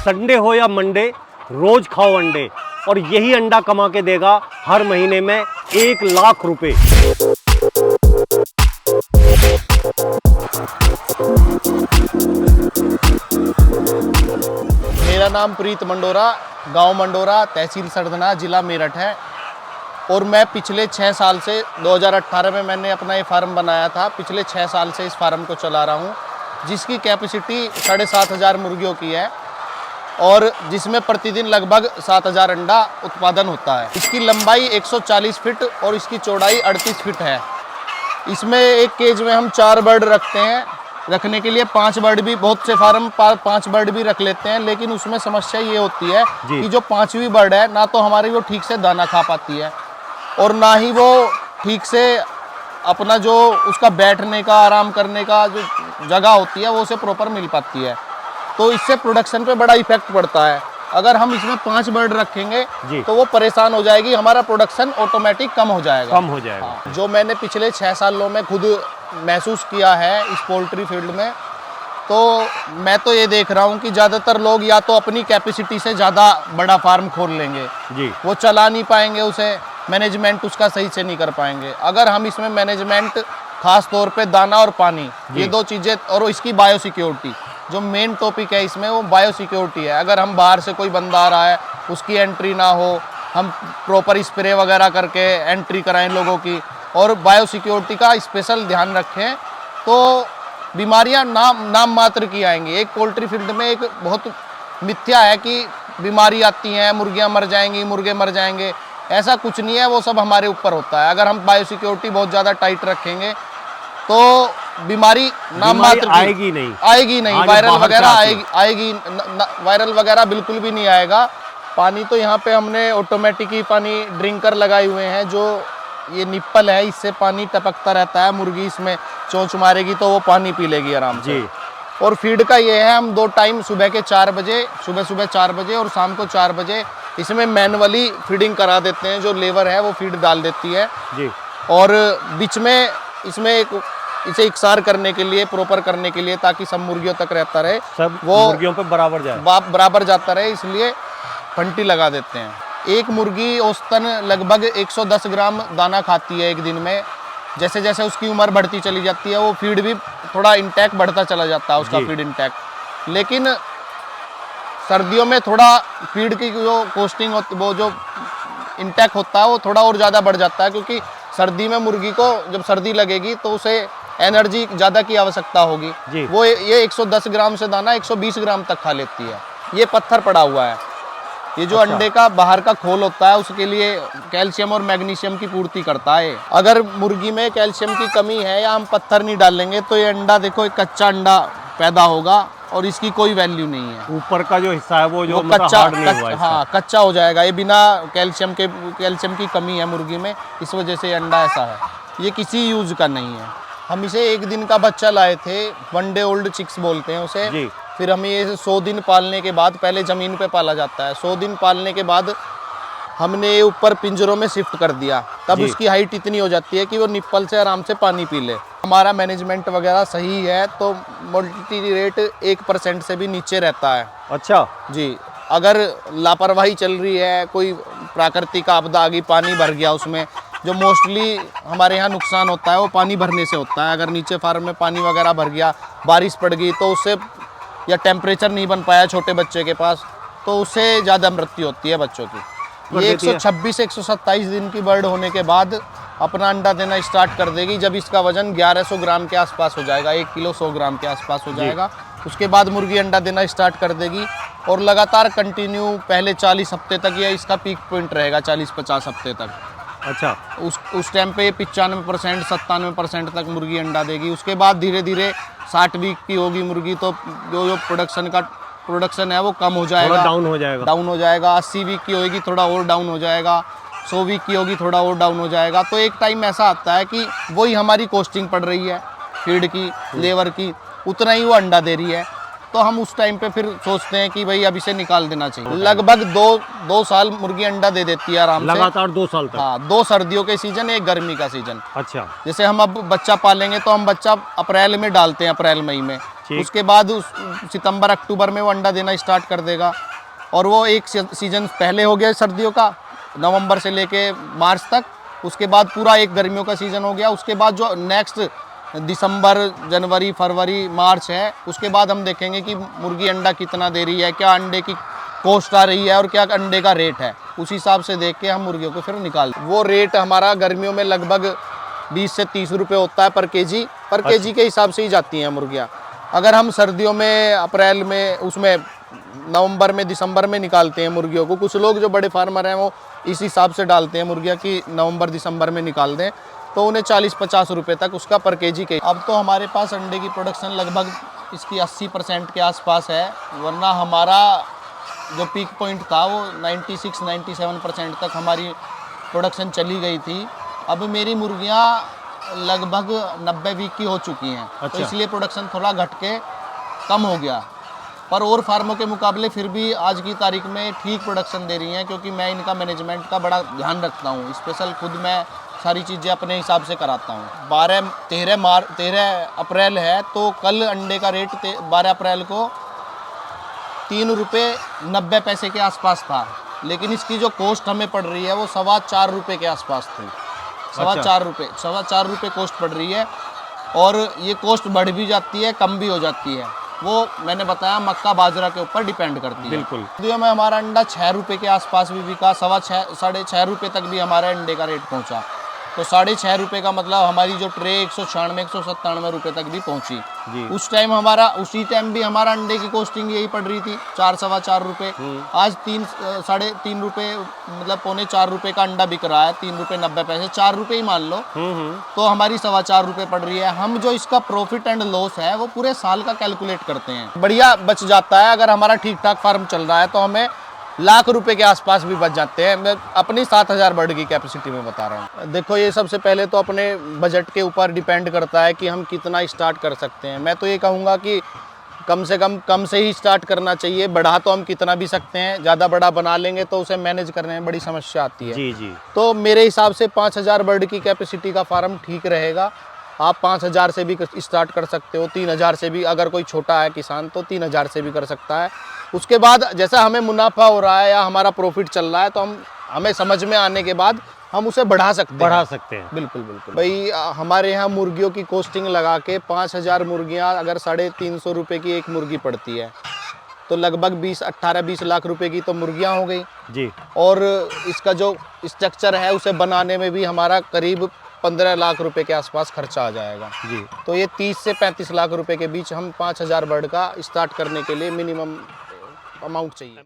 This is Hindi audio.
संडे हो या मंडे, रोज खाओ अंडे और यही अंडा कमा के देगा हर महीने में 1 लाख रुपए। मेरा नाम प्रीत मंडोरा, गांव मंडोरा, तहसील सरधना, जिला मेरठ है। और मैं पिछले 6 साल से 2018 में मैंने अपना ये फार्म बनाया था। पिछले 6 साल से इस फार्म को चला रहा हूँ, जिसकी कैपेसिटी 7,500 मुर्गियों की है और जिसमें प्रतिदिन लगभग 7,000 अंडा उत्पादन होता है। इसकी लंबाई 140 फीट और इसकी चौड़ाई 38 फीट है। इसमें एक केज में हम 4 बर्ड रखते हैं। रखने के लिए 5 बर्ड भी, बहुत से फार्म 5 बर्ड भी रख लेते हैं, लेकिन उसमें समस्या ये होती है कि जो 5वीं बर्ड है ना तो हमारी वो ठीक से दाना खा पाती है और ना ही वो ठीक से अपना जो उसका बैठने का, आराम करने का जो जगह होती है वो उसे प्रॉपर मिल पाती है। तो इससे प्रोडक्शन पे बड़ा इफेक्ट पड़ता है। अगर हम इसमें 5 बर्ड रखेंगे तो वो परेशान हो जाएगी, हमारा प्रोडक्शन ऑटोमेटिक कम हो जाएगा। हाँ, जो मैंने पिछले 6 सालों में खुद महसूस किया है इस पोल्ट्री फील्ड में, तो मैं तो ये देख रहा हूँ कि ज़्यादातर लोग या तो अपनी कैपेसिटी से ज़्यादा बड़ा फार्म खोल लेंगे जी, वो चला नहीं पाएंगे, उसे मैनेजमेंट उसका सही से नहीं कर पाएंगे। अगर हम इसमें मैनेजमेंट, खास तौर पे दाना और पानी, ये 2 चीज़ें, और इसकी बायोसिक्योरिटी, जो मेन टॉपिक है इसमें वो बायोसिक्योरिटी है। अगर हम बाहर से कोई बंदा आ रहा है, उसकी एंट्री ना हो, हम प्रॉपर स्प्रे वगैरह करके एंट्री कराएं लोगों की, और बायोसिक्योरिटी का स्पेशल ध्यान रखें, तो बीमारियां नाम मात्र की आएंगी। एक पोल्ट्री फील्ड में एक बहुत मिथ्या है कि बीमारी आती है, मुर्गियां मर जाएंगी, मुर्गे मर जाएंगे। ऐसा कुछ नहीं है, वो सब हमारे ऊपर होता है। अगर हम बायोसिक्योरिटी बहुत ज़्यादा टाइट रखेंगे तो बीमारी नाम मात्र आएगी नहीं। वायरल वगैरह आएगी वायरल वगैरह बिल्कुल भी नहीं आएगा। पानी तो यहाँ पे हमने ऑटोमेटिक ही पानी ड्रिंकर लगाए हुए हैं, जो ये निप्पल है, इससे पानी टपकता रहता है। मुर्गी इसमें चोंच मारेगी तो वो पानी पी लेगी आराम से। और फीड का ये है, हम 2 टाइम, सुबह के 4 बजे, सुबह 4 बजे और शाम को 4 बजे इसमें मैनुअली फीडिंग करा देते हैं। जो लेबर है वो फीड डाल देती है जी। और बीच में इसमें इसे इकसार करने के लिए, प्रॉपर करने के लिए, ताकि सब मुर्गियों तक रहता रहे, सब वो मुर्गियों पे बराबर जाता रहे, इसलिए फंटी लगा देते हैं। एक मुर्गी औसतन लगभग 110 ग्राम दाना खाती है एक दिन में। जैसे जैसे उसकी उम्र बढ़ती चली जाती है, वो फीड भी थोड़ा इंटेक बढ़ता चला जाता है, उसका फीड इंटेक। लेकिन सर्दियों में थोड़ा फीड की जो कॉस्टिंग होती, वो जो इंटेक होता है वो थोड़ा और ज़्यादा बढ़ जाता है, क्योंकि सर्दी में मुर्गी को जब सर्दी लगेगी तो उसे एनर्जी ज़्यादा की आवश्यकता होगी। वो ये 110 ग्राम से दाना 120 ग्राम तक खा लेती है। ये पत्थर पड़ा हुआ है। ये जो अंडे का बाहर का खोल होता है, उसके लिए कैल्शियम और मैग्नीशियम की पूर्ति करता है। अगर मुर्गी में कैल्शियम की कमी है या हम पत्थर नहीं डालेंगे तो ये अंडा, देखो, एक कच्चा अंडा पैदा होगा और इसकी कोई वैल्यू नहीं है। ऊपर का जो हिस्सा है वो कच्चा हो जाएगा। ये बिना कैल्शियम की कमी है मुर्गी में, इस वजह से अंडा ऐसा है। ये किसी यूज का नहीं है। हम इसे 1 दिन का बच्चा लाए थे, 1 डे ओल्ड चिक्स बोलते हैं उसे जी। फिर हमें ये 100 दिन पालने के बाद, पहले ज़मीन पे पाला जाता है, 100 दिन पालने के बाद हमने ये ऊपर पिंजरों में शिफ्ट कर दिया। तब उसकी हाइट इतनी हो जाती है कि वो निप्पल से आराम से पानी पी ले। हमारा मैनेजमेंट वगैरह सही है तो मोर्टेलिटी रेट 1% से भी नीचे रहता है। अच्छा जी। अगर लापरवाही चल रही है, कोई प्राकृतिक आपदा आ गई, पानी भर गया उसमें, जो मोस्टली हमारे यहाँ नुकसान होता है वो पानी भरने से होता है। अगर नीचे फार्म में पानी वगैरह भर गया, बारिश पड़ गई तो उससे, या टेम्परेचर नहीं बन पाया छोटे बच्चे के पास, तो उससे ज़्यादा मृत्यु होती है बच्चों की। ये 126-127 दिन की बर्ड होने के बाद अपना अंडा देना स्टार्ट कर देगी। जब इसका वजन 1100 ग्राम के आसपास हो जाएगा, 1 किलो 100 ग्राम के आसपास हो जाएगा, उसके बाद मुर्गी अंडा देना स्टार्ट कर देगी और लगातार कंटिन्यू पहले 40 हफ्ते तक, या इसका पीक पॉइंट रहेगा 40-50 हफ्ते तक। अच्छा। उस टाइम पे 95%, 97% तक मुर्गी अंडा देगी। उसके बाद धीरे धीरे 60 वीक की होगी मुर्गी तो जो प्रोडक्शन है वो कम हो जाएगा, डाउन हो जाएगा। 80 वीक की होगी, थोड़ा और डाउन हो जाएगा। 100 वीक की होगी, थोड़ा और डाउन हो जाएगा। तो एक टाइम ऐसा आता है कि वही हमारी कॉस्टिंग पड़ रही है फीड की, लेबर की, उतना ही वो अंडा दे रही है। तो हम उस टाइम पे फिर सोचते हैं कि भाई अब इसे निकाल देना चाहिए। लगभग 2 साल मुर्गी अंडा दे देती है आराम से, लगातार 2 साल तक। हाँ, 2 सर्दियों के सीजन, 1 गर्मी का सीजन। अच्छा। जैसे हम अब बच्चा पालेंगे तो हम बच्चा अप्रैल में डालते हैं, अप्रैल मई में, ठीक। उसके बाद सितंबर अक्टूबर में वो अंडा देना स्टार्ट कर देगा। और वो एक सीजन पहले हो गया सर्दियों का, नवंबर से लेके मार्च तक। उसके बाद पूरा एक गर्मियों का सीज़न हो गया। उसके बाद जो नेक्स्ट दिसंबर, जनवरी, फरवरी, मार्च है, उसके बाद हम देखेंगे कि मुर्गी अंडा कितना दे रही है, क्या अंडे की कॉस्ट आ रही है और क्या अंडे का रेट है। उस हिसाब से देख के हम मुर्गियों को फिर निकालते हैं। वो रेट हमारा गर्मियों में लगभग 20 से 30 रुपये होता है पर केजी के हिसाब से ही जाती हैं मुर्गियाँ। अगर हम सर्दियों में, अप्रैल में, उसमें नवंबर में, दिसंबर में निकालते हैं मुर्गियों को, कुछ लोग जो बड़े फार्मर हैं वो इस हिसाब से डालते हैं मुर्गियाँ कि नवंबर दिसंबर में निकाल दें, तो उन्हें 40-50 रुपये तक उसका पर केजी के। अब तो हमारे पास अंडे की प्रोडक्शन लगभग इसकी 80% के आसपास है, वरना हमारा जो पीक पॉइंट था वो 96-97% तक हमारी प्रोडक्शन चली गई थी। अब मेरी मुर्गियाँ लगभग 90 वीक की हो चुकी हैं। अच्छा। तो इसलिए प्रोडक्शन थोड़ा घट के कम हो गया, पर और फार्मों के मुकाबले फिर भी आज की तारीख में ठीक प्रोडक्शन दे रही हैं, क्योंकि मैं इनका मैनेजमेंट का बड़ा ध्यान रखता हूँ। स्पेशल खुद मैं सारी चीज़ें अपने हिसाब से कराता हूँ। 13 अप्रैल है, तो कल अंडे का रेट 12 अप्रैल को 3.90 रुपये के आसपास था, लेकिन इसकी जो कॉस्ट हमें पड़ रही है वो 4.25 रुपये के आसपास थी। 4.25 रुपये कॉस्ट पड़ रही है। और ये कॉस्ट बढ़ भी जाती है, कम भी हो जाती है, वो मैंने बताया मक्का बाजरा के ऊपर डिपेंड करती है। बिल्कुल। सर्दियों में हमारा अंडा 6 रुपये के आसपास भी बिका, 6.5 रुपये तक भी हमारे अंडे का रेट पहुंचा। तो 6.5 रुपये का मतलब हमारी जो ट्रे 196-197 रुपये तक भी पहुंची। जी। उसी टाइम भी हमारा अंडे की कॉस्टिंग यही पड़ रही थी, 4-4.25 रुपये। आज 3-3.5 रुपये, मतलब 3.25 रुपये का अंडा बिक रहा है, 3.90 रुपये, 4 रुपये ही मान लो, तो हमारी 4.25 रुपये पड़ रही है। हम जो इसका प्रॉफिट एंड लॉस है वो पूरे साल का कैलकुलेट करते हैं, बढ़िया बच जाता है। अगर हमारा ठीक ठाक फार्म चल रहा है तो हमें लाख रुपए के आसपास भी बच जाते हैं। मैं अपनी 7,000 बर्ड की कैपेसिटी में बता रहा हूँ। देखो, ये सबसे पहले तो अपने बजट के ऊपर डिपेंड करता है कि हम कितना स्टार्ट कर सकते हैं। मैं तो ये कहूँगा कि कम से कम से ही स्टार्ट करना चाहिए। बढ़ा तो हम कितना भी सकते हैं, ज़्यादा बड़ा बना लेंगे तो उसे मैनेज करने में बड़ी समस्या आती है। जी जी। तो मेरे हिसाब से 5,000 बर्ड की कैपेसिटी का फार्म ठीक रहेगा। आप 5,000 से भी स्टार्ट कर सकते हो, 3,000 से भी, अगर कोई छोटा है किसान तो 3,000 से भी कर सकता है। उसके बाद जैसा हमें मुनाफा हो रहा है या हमारा प्रॉफिट चल रहा है तो हमें समझ में आने के बाद हम उसे बढ़ा सकते हैं। बिल्कुल बिल्कुल भाई। हमारे यहाँ मुर्गियों की कॉस्टिंग लगा के 5,000 मुर्गियाँ अगर 350 रुपये की एक मुर्गी पड़ती है, तो लगभग 18-20 लाख रुपए की तो मुर्गियाँ हो गई जी। और इसका जो स्ट्रक्चर है उसे बनाने में भी हमारा करीब 15 लाख रुपए के आसपास खर्चा आ जाएगा जी। तो ये 30 से 35 लाख रुपए के बीच हम 5,000 बर्ड का स्टार्ट करने के लिए मिनिमम अमाउंट चाहिए।